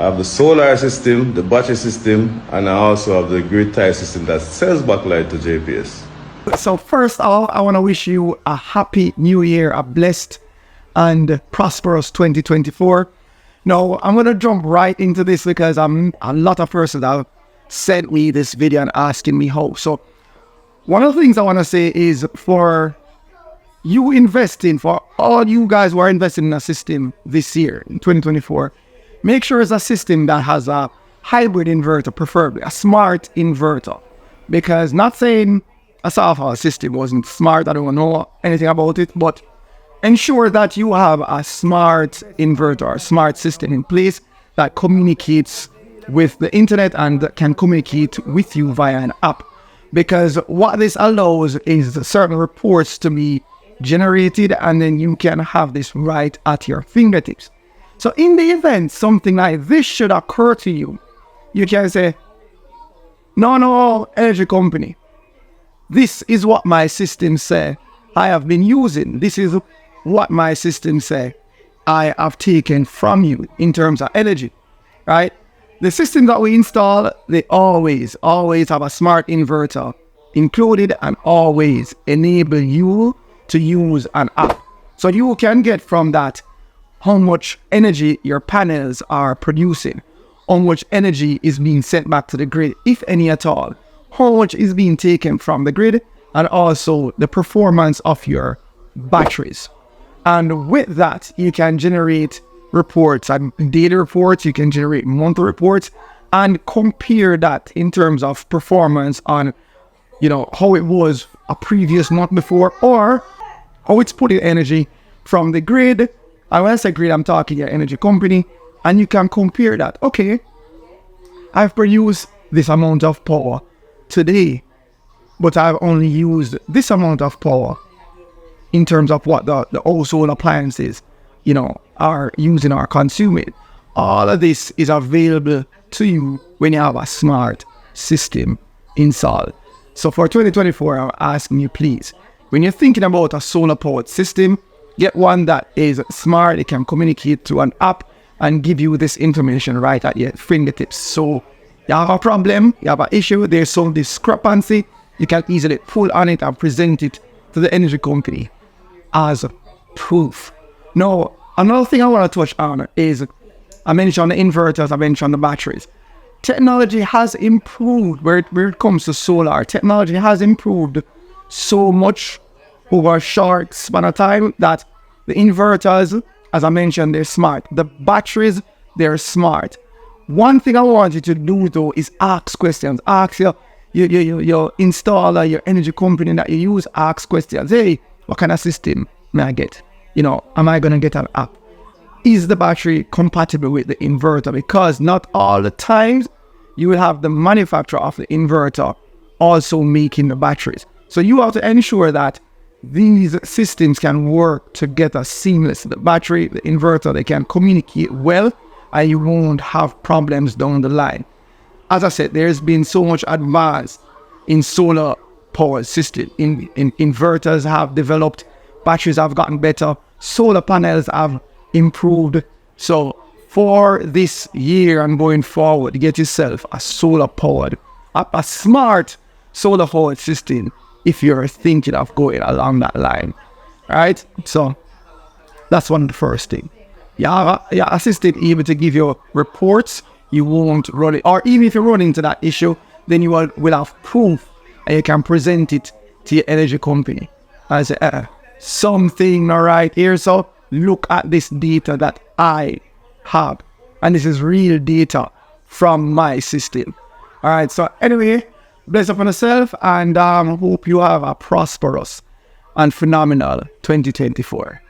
I have the solar system, the battery system, and I also have the grid tie system that sells backlight to JPS. So first off, I want to wish you a happy new year, a blessed and prosperous 2024. Now, I'm going to jump right into this because a lot of persons have sent me this video and asking me how. So one of the things I want to say is for you investing, for all you guys who are investing in a system this year, in 2024, make sure it's a system that has a hybrid inverter, preferably a smart inverter. Because not saying a software system wasn't smart, I don't know anything about it, but ensure that you have a smart inverter, a smart system in place that communicates with the internet and can communicate with you via an app. Because what this allows is certain reports to be generated, and then you can have this right at your fingertips. So in the event something like this should occur to you, you can say, no, energy company, this is what my system say I have been using. This is what my system say I have taken from you in terms of energy, right? The system that we install, they always have a smart inverter included and always enable you to use an app. So you can get from that how much energy your panels are producing, how much energy is being sent back to the grid, if any at all, how much is being taken from the grid, and also the performance of your batteries. And with that, you can generate reports and daily reports, you can generate monthly reports, and compare that in terms of performance on, how it was a previous month before, or how it's putting energy from the grid. And when I say grid, I'm talking your energy company, and you can compare that. Okay, I've produced this amount of power today, but I've only used this amount of power in terms of what the household appliances, are using or consuming. All of this is available to you when you have a smart system installed. So for 2024, I'm asking you, please, when you're thinking about a solar powered system, get one that is smart. It can communicate through an app and give you this information right at your fingertips. So you have a problem, you have an issue, there's some discrepancy, you can easily pull on it and present it to the energy company as proof. Now, another thing I want to touch on is, I mentioned the inverters, I mentioned the batteries. Technology has improved where it comes to solar. Technology has improved so much over a short span of time that the inverters, as I mentioned, they're smart. The batteries, they're smart. One thing I want you to do though is ask questions. Ask your installer, your energy company that you use, ask questions. Hey, what kind of system may I get? Am I going to get an app? Is the battery compatible with the inverter? Because not all the times you will have the manufacturer of the inverter also making the batteries. So you have to ensure that these systems can work together seamlessly. The battery, the inverter, they can communicate well, and you won't have problems down the line. As I said, there's been so much advance in solar power system. Inverters have developed, batteries have gotten better, solar panels have improved. So for this year and going forward, get yourself a solar powered, a smart solar powered system if you're thinking of going along that line. All right, so that's one of the first things. Your assistant able to give you reports, you won't run it, or even if you run into that issue, then you will have proof and you can present it to your energy company. I say, something not right here, so look at this data that I have, and this is real data from my system. All right, so anyway, bless up on yourself, and hope you have a prosperous and phenomenal 2024.